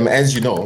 As you know,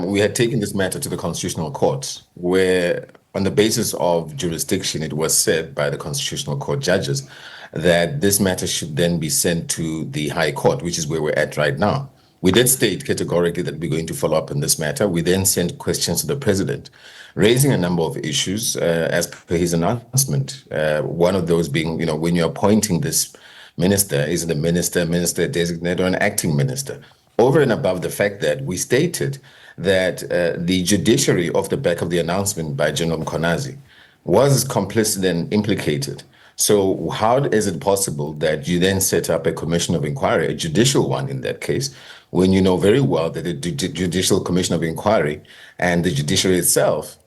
we had taken this matter to the Constitutional Court, where, on the basis of jurisdiction, it was said by the Constitutional Court judges that this matter should then be sent to the High Court, which is where we're at right now. We did state categorically that we're going to follow up on this matter. We then sent questions to the president, raising a number of issues as per his announcement. One of those being, when you're appointing this minister, is it a minister designate, or an acting minister? Over and above the fact that we stated that the judiciary, off the back of the announcement by General Mkonazi, was complicit and implicated. So how is it possible that you then set up a commission of inquiry, a judicial one in that case, when you know very well that the judicial commission of inquiry and the judiciary itself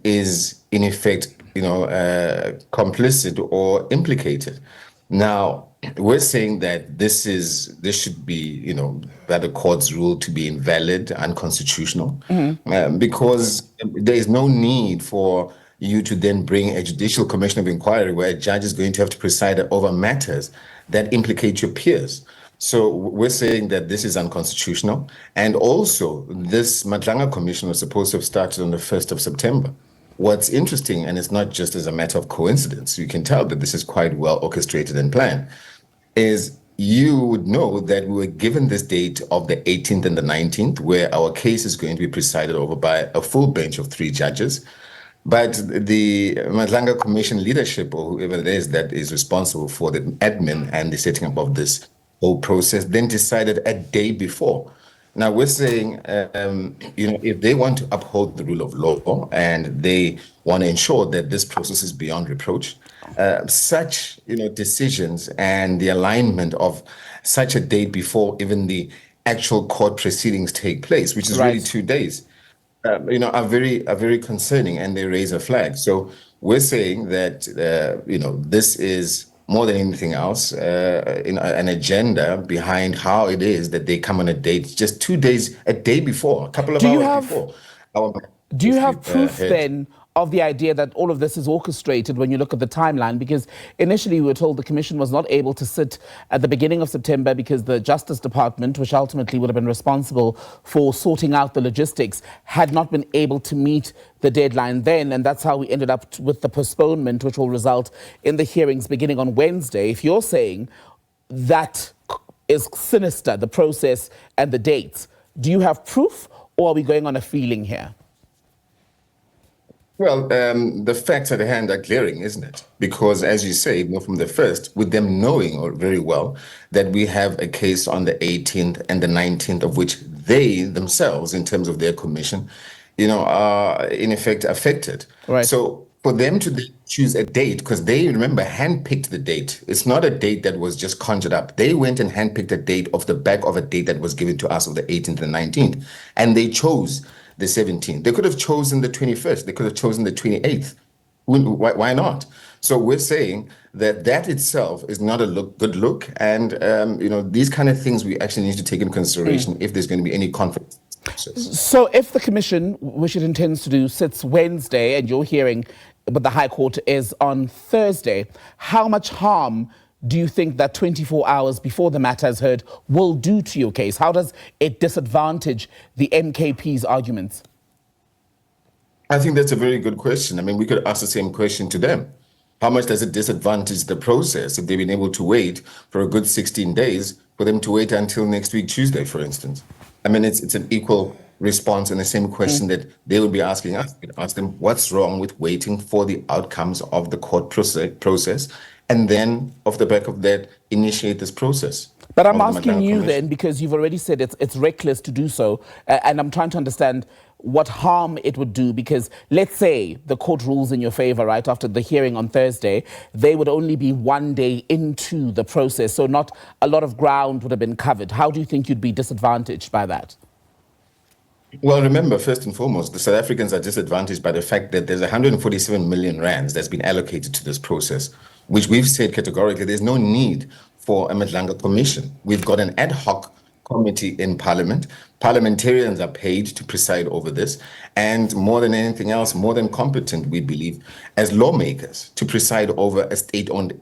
is in effect, complicit or implicated? Now, we're saying that this should be, by the court's rule, to be invalid, unconstitutional, because there is no need for you to then bring a judicial commission of inquiry where a judge is going to have to preside over matters that implicate your peers. So we're saying that this is unconstitutional. And also, this Madlanga Commission was supposed to have started on the 1st of September. What's interesting, and it's not just as a matter of coincidence, you can tell that this is quite well orchestrated and planned, is you would know that we were given this date of the 18th and the 19th, where our case is going to be presided over by a full bench of 3 judges. But the Madlanga Commission leadership, or whoever it is that is responsible for the admin and the setting up of this whole process, then decided a day before. Now, we're saying, if they want to uphold the rule of law and they want to ensure that this process is beyond reproach, such, decisions and the alignment of such a date before even the actual court proceedings take place, which is really 2 days, are very concerning, and they raise a flag. So we're saying that, this is more than anything else, an agenda behind how it is that they come on a date just 2 days, a day before, a couple of hours before. Do you have proof then of the idea that all of this is orchestrated when you look at the timeline? Because initially we were told the commission was not able to sit at the beginning of September because the Justice Department, which ultimately would have been responsible for sorting out the logistics, had not been able to meet the deadline then. And that's how we ended up with the postponement, which will result in the hearings beginning on Wednesday. If you're saying that is sinister, the process and the dates, do you have proof, or are we going on a feeling here? Well, the facts at hand are glaring, isn't it? Because, as you say, from the first, with them knowing very well that we have a case on the 18th and the 19th, of which they themselves, in terms of their commission, are in effect affected. Right. So for them to choose a date, because they, remember, handpicked the date. It's not a date that was just conjured up. They went and handpicked a date off the back of a date that was given to us of the 18th and 19th. And they chose the 17th. They could have chosen the 21st. They could have chosen the 28th. Why not? So we're saying that itself is not a good look. And, these kind of things we actually need to take into consideration if there's going to be any conflict. So if the commission, which it intends to do, sits Wednesday and your hearing with the High Court is on Thursday, how much harm do you think that 24 hours before the matter is heard will do to your case? How does it disadvantage the MKP's arguments? I think that's a very good question. I mean, we could ask the same question to them. How much does it disadvantage the process if they've been able to wait for a good 16 days for them to wait until next week, Tuesday, for instance? I mean, it's an equal response and the same question that they would be asking us. We'd ask them, what's wrong with waiting for the outcomes of the court process, and then off the back of that, initiate this process? But I'm asking you then, because you've already said it's reckless to do so, and I'm trying to understand what harm it would do, because let's say the court rules in your favor, right, after the hearing on Thursday, they would only be 1 day into the process, so not a lot of ground would have been covered. How do you think you'd be disadvantaged by that? Well, remember, first and foremost, the South Africans are disadvantaged by the fact that there's 147 million rands that's been allocated to this process, which we've said categorically there's no need for a Madlanga Commission. We've got an ad hoc committee in Parliament. Parliamentarians are paid to preside over this, and more than anything else, more than competent, we believe, as lawmakers to preside over a state-owned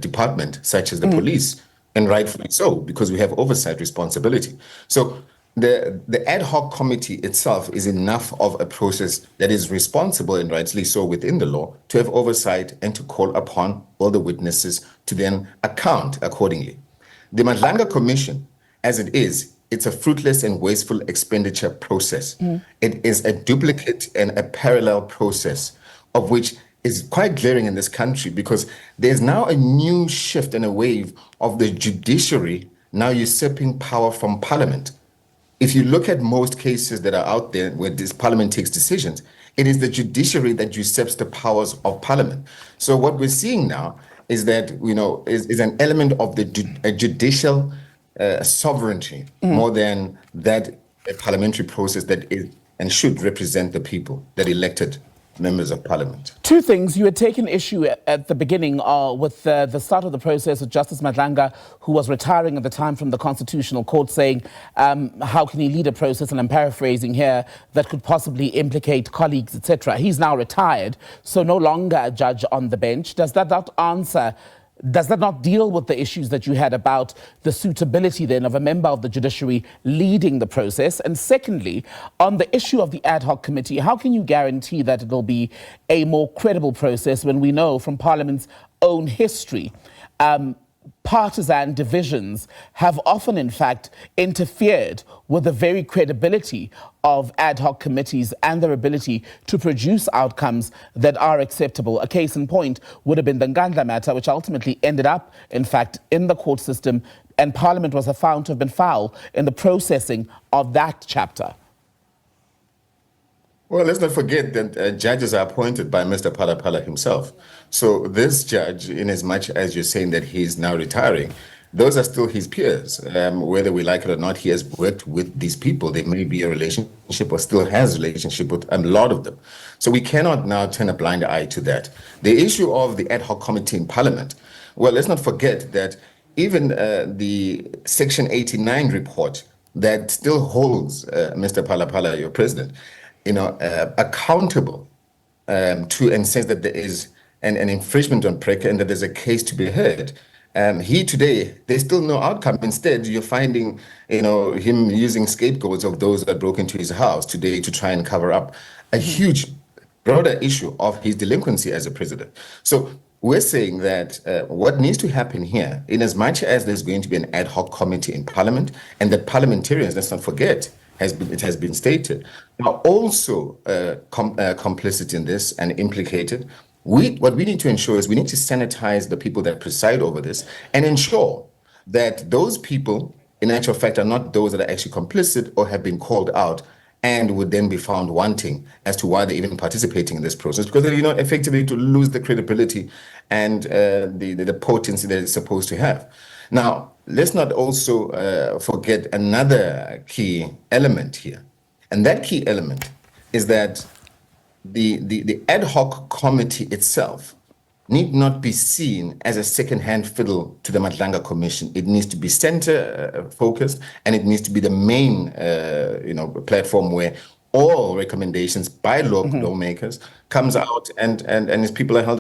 department such as the police, and rightfully so, because we have oversight responsibility. So the ad hoc committee itself is enough of a process that is responsible and rightly so within the law to have oversight and to call upon all the witnesses to then account accordingly. The Madlanga Commission, as it is, it's a fruitless and wasteful expenditure process. It is a duplicate and a parallel process of which is quite glaring in this country because there's now a new shift and a wave of the judiciary now usurping power from parliament. If you look at most cases that are out there where this parliament takes decisions, it is the judiciary that usurps the powers of parliament. So what we're seeing now is that, is an element of the judicial sovereignty more than that a parliamentary process that is and should represent the people that elected members of parliament. Two things. You had taken issue at the beginning with the start of the process with Justice Madlanga, who was retiring at the time from the Constitutional Court, saying, how can he lead a process, and I'm paraphrasing here, that could possibly implicate colleagues, etc. He's now retired, so no longer a judge on the bench. Does that not deal with the issues that you had about the suitability then of a member of the judiciary leading the process? And secondly, on the issue of the ad hoc committee, how can you guarantee that it'll be a more credible process when we know from Parliament's own history, partisan divisions have often, in fact, interfered with the very credibility of ad hoc committees and their ability to produce outcomes that are acceptable? A case in point would have been the Ngandla matter, which ultimately ended up, in fact, in the court system, and Parliament was found to have been foul in the processing of that chapter. Well, let's not forget that judges are appointed by Mr. Phala himself. So this judge, in as much as you're saying that he's now retiring, those are still his peers. Whether we like it or not, he has worked with these people. There may be a relationship or still has a relationship with a lot of them. So we cannot now turn a blind eye to that. The issue of the ad hoc committee in Parliament, well, let's not forget that even the Section 89 report that still holds Mr. Phala, your president, accountable to and says that there is an infringement on PRECA and that there's a case to be heard. There's still no outcome. Instead, you're finding, him using scapegoats of those that broke into his house today to try and cover up a huge, broader issue of his delinquency as a president. So we're saying that what needs to happen here, in as much as there's going to be an ad hoc committee in Parliament, and that parliamentarians, let's not forget, it has been stated, are also complicit in this and implicated. What we need to ensure is we need to sanitize the people that preside over this and ensure that those people, in actual fact, are not those that are actually complicit or have been called out and would then be found wanting as to why they're even participating in this process, because they're effectively to lose the credibility and the potency that it's supposed to have. Now, let's not also forget another key element here. And that key element is that the ad hoc committee itself need not be seen as a second-hand fiddle to the Madlanga Commission. It needs to be center-focused, and it needs to be the main platform where all recommendations by lawmakers comes out and its people are held